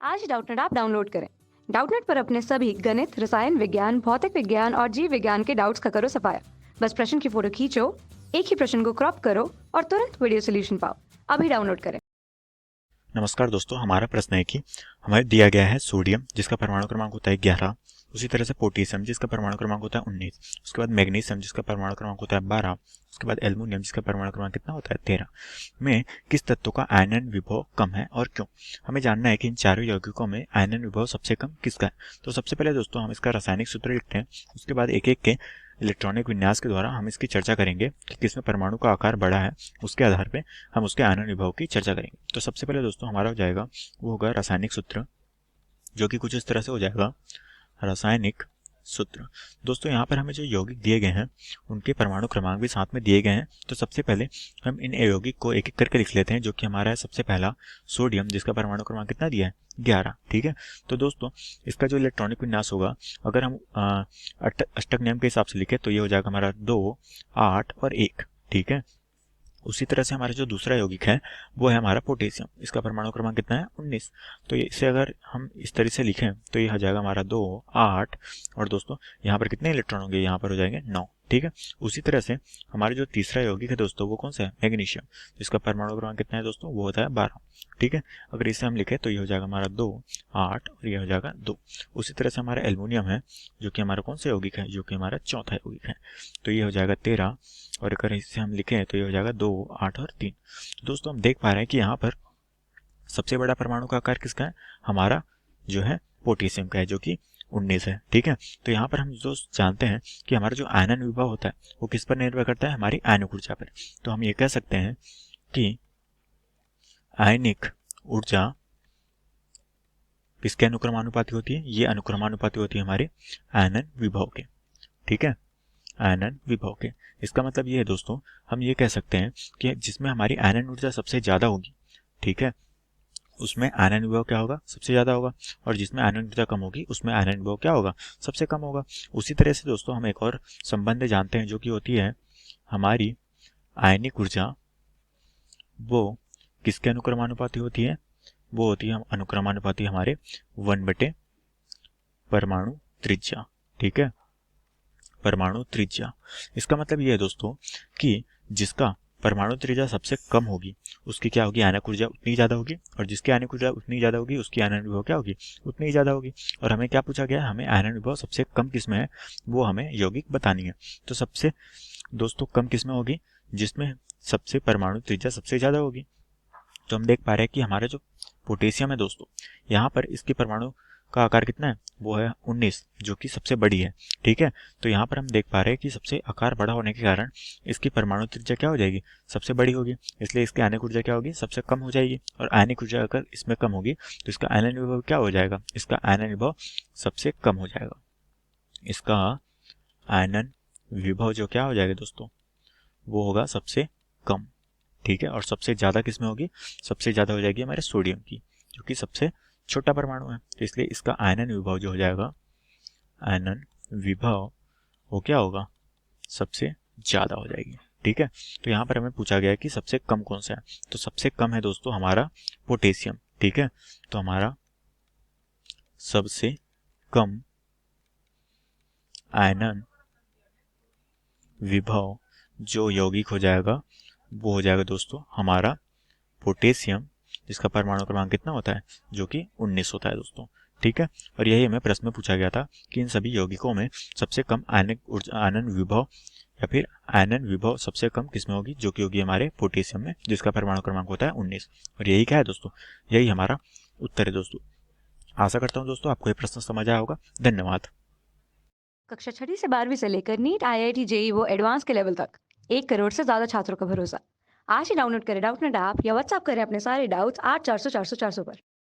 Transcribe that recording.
आज ही Doubtnut app download करें। Doubtnut पर अपने सभी गणित, रसायन विज्ञान, भौतिक विज्ञान और जीव विज्ञान के डाउट्स का करो सफाया। बस प्रश्न की फोटो खींचो, एक ही प्रश्न को क्रॉप करो और तुरंत वीडियो सोल्यूशन पाओ। अभी डाउनलोड करें। नमस्कार दोस्तों, हमारा प्रश्न है कि हमें दिया गया है सोडियम जिसका परमाणु क्रमांक होता है 11, उसी तरह से पोटेशियम जिसका परमाणु क्रमांक होता है 19, उसके बाद मैग्नीशियम जिसका परमाणु क्रमांक होता है 12, उसके बाद एल्युमिनियम जिसका परमाणु क्रमांक कितना होता है 13 में किस तत्व का आयनन विभव कम है और क्यों। हमें जानना है कि इन चारों यौगिकों में आयनन विभव सबसे कम किसका है। तो सबसे पहले दोस्तों हम इसका रासायनिक सूत्र लिखते हैं, उसके बाद एक एक के इलेक्ट्रॉनिक विन्यास के द्वारा हम इसकी चर्चा करेंगे कि किसमें परमाणु का आकार बड़ा है, उसके आधार पे हम उसके आयनन विभव की चर्चा करेंगे। तो सबसे पहले दोस्तों हमारा हो जाएगा वो होगा रासायनिक सूत्र, जो कि कुछ इस तरह से हो जाएगा। रासायनिक सूत्र दोस्तों, यहाँ पर हमें जो यौगिक दिए गए हैं उनके परमाणु क्रमांक भी साथ में दिए गए हैं। तो सबसे पहले हम इन यौगिक को एक एक करके लिख लेते हैं, जो कि हमारा है सबसे पहला सोडियम जिसका परमाणु क्रमांक कितना दिया है 11। ठीक है, तो दोस्तों इसका जो इलेक्ट्रॉनिक विन्यास होगा, अगर हम अष्टक नियम के हिसाब से लिखे तो ये हो जाएगा हमारा 2, 8 और 1। ठीक है, उसी तरह से हमारा जो दूसरा यौगिक है वो है हमारा पोटेशियम, इसका परमाणु क्रमांक कितना है 19। तो इसे अगर हम इस तरह से लिखें तो ये हो जाएगा हमारा 2, 8 और दोस्तों यहाँ पर कितने इलेक्ट्रॉन होंगे, यहाँ पर हो जाएंगे 9। ठीक है, उसी तरह से हमारा जो तीसरा यौगिक है दोस्तों वो कौन सा है, मैग्नीशियम, जिसका परमाणु क्रमांक कितना है दोस्तों, वो होता है 12। ठीक है, अगर इसे हम लिखें तो ये हो जाएगा हमारा 2, 8 और ये हो जाएगा 2। उसी तरह से हमारा एल्युमिनियम है, जो कि हमारा कौन सा यौगिक है, जो कि हमारा चौथा यौगिक है, तो ये हो जाएगा 13 और अगर इसे हम लिखें तो ये हो जाएगा 2, 8 और 3। दोस्तों हम देख पा रहे हैं कि यहाँ पर सबसे बड़ा परमाणु का आकार किसका है, हमारा जो है पोटेशियम का है, जो कि 19 है। ठीक है, तो यहाँ पर हम दोस्त जानते हैं कि हमारा जो आयनन विभव होता है वो किस पर निर्भर करता है, हमारी आयनिक ऊर्जा पर। तो हम ये कह सकते हैं कि आयनिक ऊर्जा किसके अनुक्रमानुपाती होती है, ये अनुक्रमानुपाती होती है हमारे आयनन विभव के। ठीक है, आयनन विभव के। इसका मतलब ये है दोस्तों, हम ये कह सकते हैं कि जिसमें हमारी आयनन ऊर्जा सबसे ज्यादा होगी, ठीक है, उसमें आयनन विभव क्या होगा, सबसे ज्यादा होगा, और जिसमें आयनन ऊर्जा कम होगी उसमें आयनन विभव क्या होगा, सबसे कम होगा। उसी तरह से दोस्तों हम एक और संबंध जानते हैं, जो कि होती है हमारी आयनिक ऊर्जा, वो किसके अनुक्रमानुपाती होती है, वो होती है अनुक्रमानुपाती हमारे 1 परमाणु त्रिज्या। ठीक है, परमाणु त्रिज्या। इसका मतलब ये है दोस्तों कि जिसका परमाणु त्रिज्या सबसे कम होगी उसकी क्या होगी, आयनिक ऊर्जा उतनी ज्यादा होगी, और जिसकी आयनिक ऊर्जा उतनी ज्यादा होगी उसकी आयनन विभव क्या होगी, उतनी ही ज्यादा होगी। और हमें क्या पूछा गया है, हमें आयनन विभव सबसे कम किसमें है वो हमें यौगिक बतानी है। तो सबसे दोस्तों कम किसमें होगी, जिसमें सबसे परमाणु त्रिज्या सबसे ज्यादा होगी। तो हम देख पा रहे हैं कि हमारा जो पोटेशियम है दोस्तों, यहाँ पर इसकी परमाणु का आकार कितना है, वो है 19, जो कि सबसे बड़ी है। ठीक है, तो यहाँ पर हम देख पा रहे हैं कि सबसे आकार बड़ा होने के कारण इसकी परमाणु त्रिज्या क्या हो जाएगी, सबसे बड़ी होगी, इसलिए इसकी आयनिक ऊर्जा क्या होगी, सबसे कम हो जाएगी। और आयनिक ऊर्जा अगर इसमें कम होगी तो इसका आयनन विभव क्या हो जाएगा, इसका आयनन विभव सबसे कम हो जाएगा। इसका आयनन विभव जो क्या हो जाएगा दोस्तों, वो होगा सबसे कम। ठीक है, और सबसे ज्यादा किसमें होगी, सबसे ज्यादा हो जाएगी हमारे सोडियम की, जो कि सबसे छोटा परमाणु है। तो इसलिए इसका आयनन विभव जो हो जाएगा, आयनन विभव वो क्या होगा, सबसे ज्यादा हो जाएगी। ठीक है, तो यहाँ पर हमें पूछा गया है कि सबसे कम कौन सा है, तो सबसे कम है दोस्तों हमारा पोटेशियम। ठीक है, तो हमारा सबसे कम आयनन विभव जो यौगिक हो जाएगा वो हो जाएगा दोस्तों हमारा पोटेशियम, जिसका परमाणु क्रमांक कितना होता है, जो कि 19 होता है दोस्तों। ठीक है, और यही हमें प्रश्न में पूछा गया था कि इन सभी यौगिकों में सबसे कम आयनिक ऊर्जा आयनन विभव या फिर आयनन विभव सबसे कम किसमें होगी, जो कि होगी हमारे पोटेशियम में, जिसका परमाणु क्रमांक होता है 19। और यही क्या है दोस्तों, यही हमारा उत्तर है दोस्तों। आशा करता हूँ दोस्तों आपको ये प्रश्न समझ आया होगा। धन्यवाद। कक्षा 6 से 12वीं से लेकर नीट, IIT, JEE वो एडवांस के लेवल तक 1 करोड़ से ज्यादा छात्रों का भरोसा। आज ही डाउनलोड करें डाउटनेट ऐप या व्हाट्सएप करें अपने सारे डाउट्स 8400 400 400 पर।